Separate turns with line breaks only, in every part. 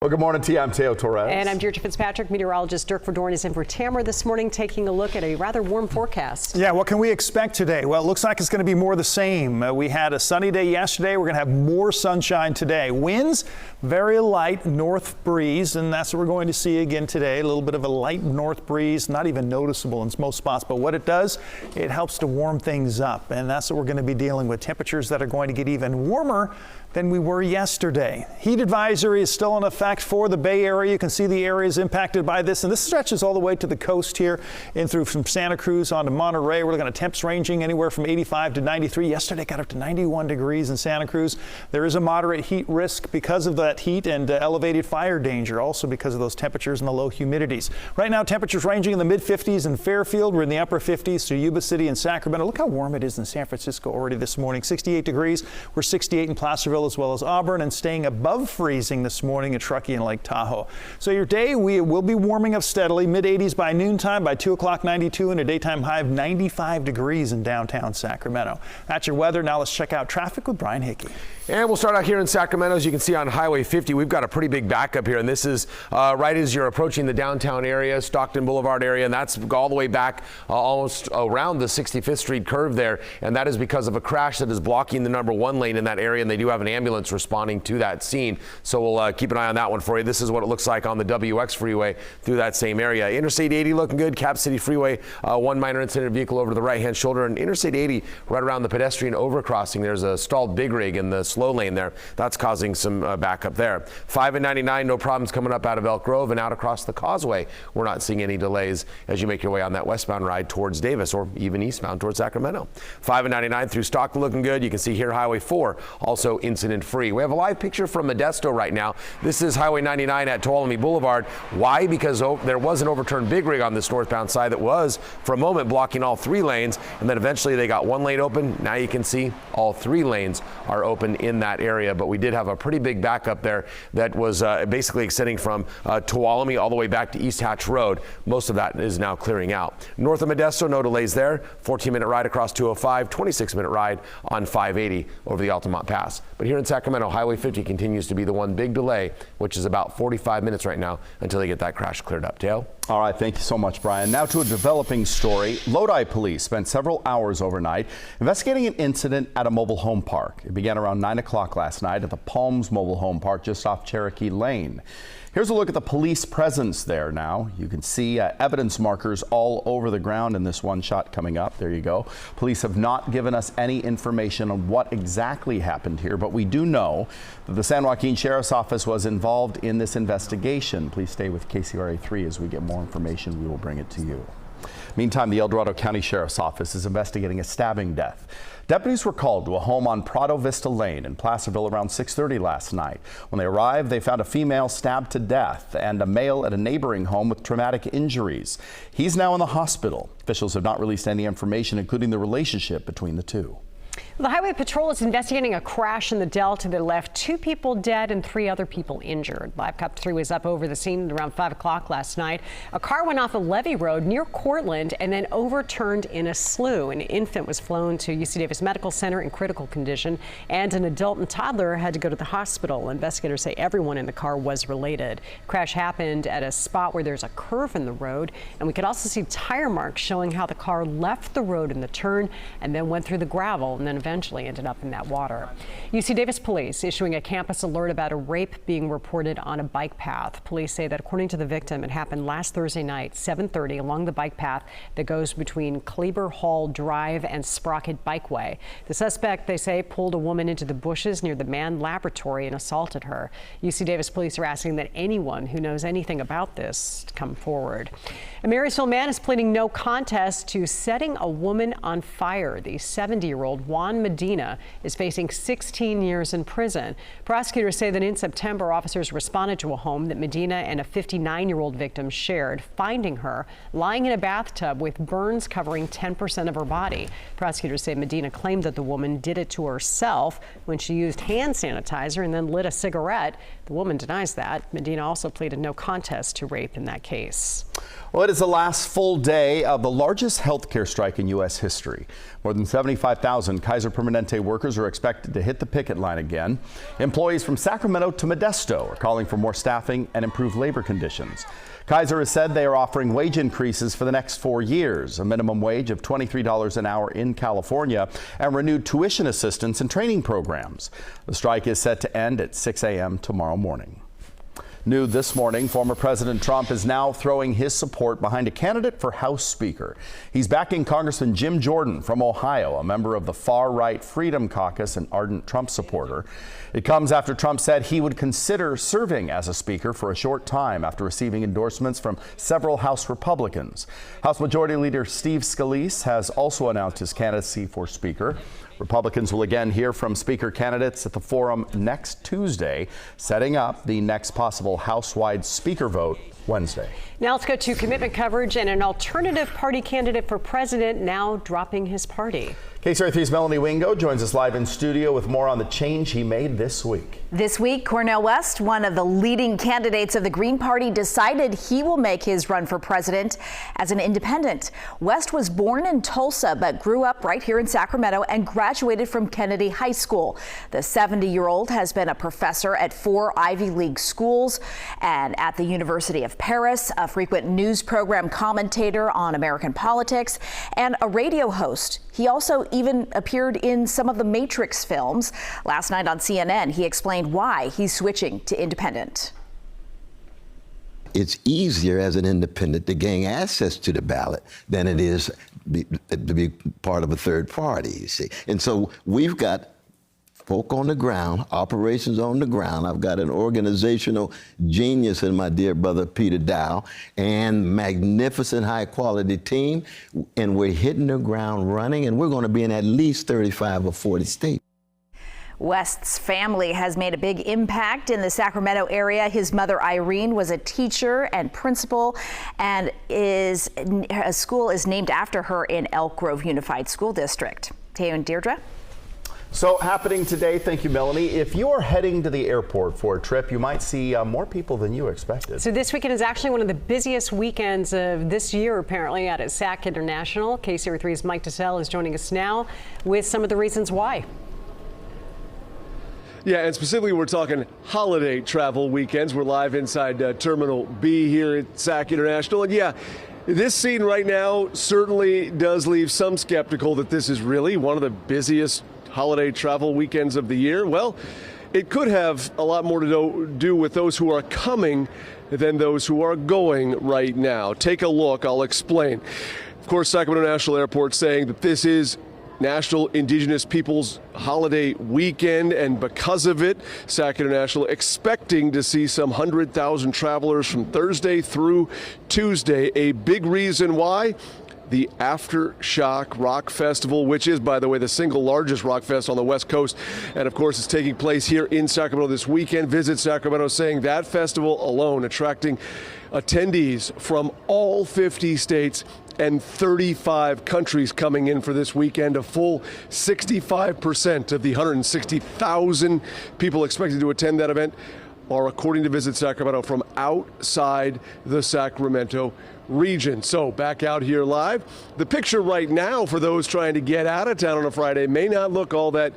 Well, good morning to you. I'm Teo Torres.
And I'm Deirdre Fitzpatrick. Meteorologist Dirk Verdorn is in for Tamara this morning, taking a look at a rather warm forecast.
Yeah, what can we expect today? Well, it looks like it's going to be more the same. We had a sunny day yesterday. We're going to have more sunshine today. Winds, very light north breeze, and that's what we're going to see again today. A little bit of a light north breeze, not even noticeable in most spots. But what it does, it helps to warm things up. And that's what we're going to be dealing with. Temperatures that are going to get even warmer than we were yesterday. Heat advisory is still in effect for the Bay Area. You can see the areas impacted by this, and this stretches all the way to the coast here in through from Santa Cruz on to Monterey. We're looking at temps ranging anywhere from 85 to 93. Yesterday got up to 91 degrees in Santa Cruz. There is a moderate heat risk because of that heat and elevated fire danger, also because of those temperatures and the low humidities. Right now, temperatures ranging in the mid-50s in Fairfield. We're in the upper 50s to Yuba City and Sacramento. Look how warm it is in San Francisco already this morning. 68 degrees. We're 68 in Placerville as well as Auburn, and staying above freezing this morning at Truckee and Lake Tahoe. So your day, we will be warming up steadily, mid-80s by noontime, by 2 o'clock 92, and a daytime high of 95 degrees in downtown Sacramento. That's your weather. Now let's check out traffic with Brian Hickey.
And we'll start out here in Sacramento. As you can see on Highway 50, we've got a pretty big backup here, and this is right as you're approaching the downtown area, Stockton Boulevard area, and that's all the way back almost around the 65th Street curve there, and that is because of a crash that is blocking the number 1 lane in that area, and they do have an ambulance responding to that scene, so we'll keep an eye on that one for you. This is what it looks like on the WX freeway through that same area. Interstate 80 looking good. Cap City Freeway, one minor incident vehicle over to the right-hand shoulder, and Interstate 80 right around the pedestrian overcrossing. There's a stalled big rig in the slow lane there. That's causing some backup there. 5 and 99, no problems coming up out of Elk Grove and out across the causeway. We're not seeing any delays as you make your way on that westbound ride towards Davis or even eastbound towards Sacramento. 5 and 99 through Stockton looking good. You can see here Highway 4 also incident free. We have a live picture from Modesto right now. This is Highway 99 at Tuolumne Boulevard. Why? Because there was an overturned big rig on this northbound side that was for a moment blocking all 3 lanes, and then eventually they got 1 lane open. Now you can see all 3 lanes are open in that area, but we did have a pretty big backup there that was basically extending from Tuolumne all the way back to East Hatch Road. Most of that is now clearing out. North of Modesto, no delays there. 14-minute ride across 205, 26-minute ride on 580 over the Altamont Pass. But here in Sacramento, Highway 50 continues to be the one big delay, which is about 45 minutes right now until they get that crash cleared up. Dale?
All right, thank you so much, Brian. Now to a developing story. Lodi police spent several hours overnight investigating an incident at a mobile home park. It began around 9 o'clock last night at the Palms Mobile Home Park just off Cherokee Lane. Here's a look at the police presence there now. You can see evidence markers all over the ground in this one shot coming up. There you go. Police have not given us any information on what exactly happened here, but we do know that the San Joaquin Sheriff's Office was involved in this investigation. Please stay with KCRA 3 as we get more information. We will bring it to you. Meantime, the El Dorado County Sheriff's Office is investigating a stabbing death. Deputies were called to a home on Prado Vista Lane in Placerville around 6:30 last night. When they arrived, they found a female stabbed to death and a male at a neighboring home with traumatic injuries. He's now in the hospital. Officials have not released any information, including the relationship between the two.
The Highway Patrol is investigating a crash in the Delta that left 2 people dead and 3 other people injured. Live Cop 3 was up over the scene around 5 o'clock last night. A car went off a levee road near Cortland and then overturned in a slough. An infant was flown to UC Davis Medical Center in critical condition, and an adult and toddler had to go to the hospital. Investigators say everyone in the car was related. Crash happened at a spot where there's a curve in the road, and we could also see tire marks showing how the car left the road in the turn and then went through the gravel and then eventually ended up in that water. UC Davis police issuing a campus alert about a rape being reported on a bike path. Police say that according to the victim, it happened last Thursday night, 7:30, along the bike path that goes between Kleber Hall Drive and Sprocket Bikeway. The suspect, they say, pulled a woman into the bushes near the Mann Laboratory and assaulted her. UC Davis police are asking that anyone who knows anything about this come forward. A Marysville man is pleading no contest to setting a woman on fire. The 70-year-old Juan Medina is facing 16 years in prison. Prosecutors say that in September, officers responded to a home that Medina and a 59-year-old victim shared, finding her lying in a bathtub with burns covering 10% of her body. Prosecutors say Medina claimed that the woman did it to herself when she used hand sanitizer and then lit a cigarette. The woman denies that. Medina also pleaded no contest to rape in that case.
Well, it is the last full day of the largest healthcare strike in U.S. history. More than 75,000 Kaiser Permanente workers are expected to hit the picket line again. Employees from Sacramento to Modesto are calling for more staffing and improved labor conditions. Kaiser has said they are offering wage increases for the next 4 years, a minimum wage of $23 an hour in California, and renewed tuition assistance and training programs. The strike is set to end at 6 a.m. tomorrow morning. New this morning, former President Trump is now throwing his support behind a candidate for House Speaker. He's backing Congressman Jim Jordan from Ohio, a member of the far-right Freedom Caucus and ardent Trump supporter. It comes after Trump said he would consider serving as a speaker for a short time after receiving endorsements from several House Republicans. House Majority Leader Steve Scalise has also announced his candidacy for Speaker. Republicans will again hear from Speaker candidates at the forum next Tuesday, setting up the next possible House-wide Speaker vote Wednesday.
Now let's go to commitment coverage and an alternative party candidate for president now dropping his party.
KCRA3's Melanie Wingo joins us live in studio with more on the change he made this week.
This week, Cornel West, one of the leading candidates of the Green Party, decided he will make his run for president as an independent. West was born in Tulsa but grew up right here in Sacramento and graduated from Kennedy High School. The 70-year-old has been a professor at 4 Ivy League schools and at the University of Paris, a frequent news program commentator on American politics, and a radio host. He also even appeared in some of the Matrix films. Last night on CNN, he explained why he's switching to independent.
It's easier as an independent to gain access to the ballot than it is to be part of a third party, you see. And so we've got folk on the ground, operations on the ground. I've got an organizational genius in my dear brother Peter Dow and magnificent high quality team. And we're hitting the ground running, and we're going to be in at least 35 or 40 states.
West's family has made a big impact in the Sacramento area. His mother, Irene, was a teacher and principal, and a school is named after her in Elk Grove Unified School District. Teo and Deirdre.
So happening today, thank you, Melanie. If you are heading to the airport for a trip, you might see more people than you expected.
So this weekend is actually one of the busiest weekends of this year, apparently, at SAC International. KCRA3's Mike DeSalle is joining us now with some of the reasons why.
Yeah, and specifically we're talking holiday travel weekends. We're live inside Terminal B here at SAC International. And yeah, this scene right now certainly does leave some skeptical that this is really one of the busiest holiday travel weekends of the year. Well, it could have a lot more to do with those who are coming than those who are going right now. Take a look, I'll explain. Of course, Sacramento National Airport saying that this is National Indigenous Peoples Holiday Weekend, and because of it, SAC International expecting to see some 100,000 travelers from Thursday through Tuesday. A big reason why? The Aftershock Rock Festival, which is, by the way, the single largest rock fest on the West Coast. And of course, it's taking place here in Sacramento this weekend. Visit Sacramento saying that festival alone attracting attendees from all 50 states and 35 countries coming in for this weekend. A full 65% of the 160,000 people expected to attend that event are, according to Visit Sacramento, from outside the Sacramento region. So back out here live. The picture right now for those trying to get out of town on a Friday may not look all that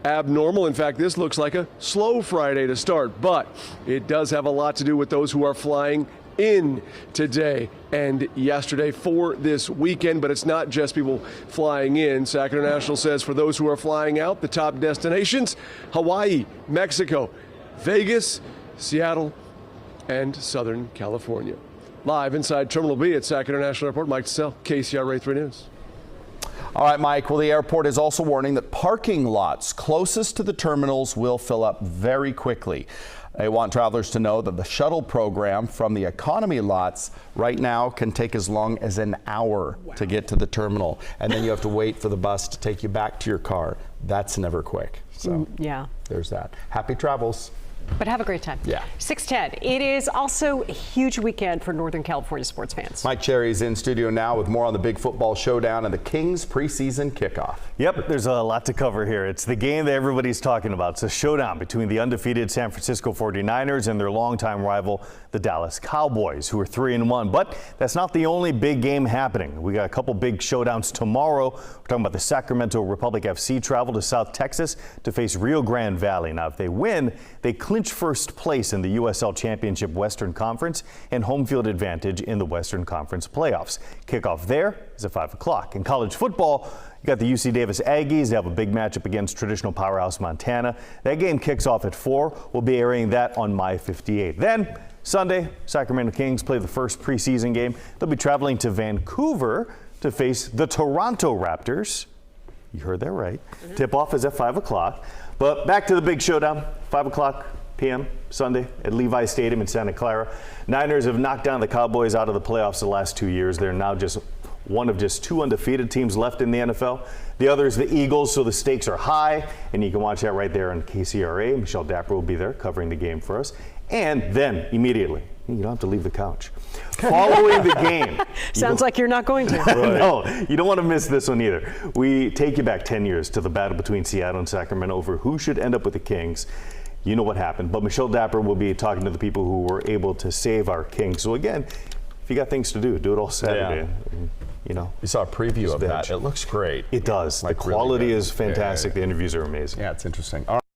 abnormal. In fact, this looks like a slow Friday to start, but it does have a lot to do with those who are flying in today and yesterday for this weekend. But it's not just people flying in. SAC International says for those who are flying out, the top destinations: Hawaii, Mexico, Vegas, Seattle, and Southern California. Live inside Terminal B at SAC International Airport, Mike DeSalle, KCRA 3 News.
All right, Mike. Well, the airport is also warning that parking lots closest to the terminals will fill up very quickly. They want travelers to know that the shuttle program from the economy lots right now can take as long as an hour to get to the terminal. And then you have to wait for the bus to take you back to your car. That's never quick. So
yeah,
there's that. Happy travels.
But have a great time.
Yeah.
6:10. It is also a huge weekend for Northern California sports fans.
Mike Cherry's in studio now with more on the big football showdown and the Kings preseason kickoff.
Yep, there's a lot to cover here. It's the game that everybody's talking about. It's a showdown between the undefeated San Francisco 49ers and their longtime rival, the Dallas Cowboys, who are 3-1. But that's not the only big game happening. We got a couple big showdowns tomorrow. We're talking about the Sacramento Republic FC travel to South Texas to face Rio Grande Valley. Now, if they win, they clinch first place in the USL Championship Western Conference and home field advantage in the Western Conference playoffs. Kickoff there is at 5 o'clock. In college football, you got the UC Davis Aggies. They have a big matchup against traditional powerhouse Montana. That game kicks off at 4. We'll be airing that on My 58. Then Sunday, Sacramento Kings play the first preseason game. They'll be traveling to Vancouver to face the Toronto Raptors. You heard that right. Tip-off is at 5 o'clock. But back to the big showdown, 5 o'clock p.m. Sunday at Levi Stadium in Santa Clara. Niners have knocked down the Cowboys out of the playoffs the last 2 years. They're now just one of just 2 undefeated teams left in the NFL. The other is the Eagles, so the stakes are high, and you can watch that right there on KCRA. Michelle Dapper will be there covering the game for us. And then immediately, you don't have to leave the couch. Following the game.
Sounds like you're not going to.
No, you don't want to miss this one either. We take you back 10 years to the battle between Seattle and Sacramento over who should end up with the Kings. You know what happened, but Michelle Dapper will be talking to the people who were able to save our Kings. So again, if you got things to do, do it all Saturday.
Yeah.
You know,
You saw a preview of that.
veg.
It looks great.
It does.
Like
the
really
quality
good.
is fantastic.
Yeah.
The interviews are amazing.
Yeah, it's interesting. All right.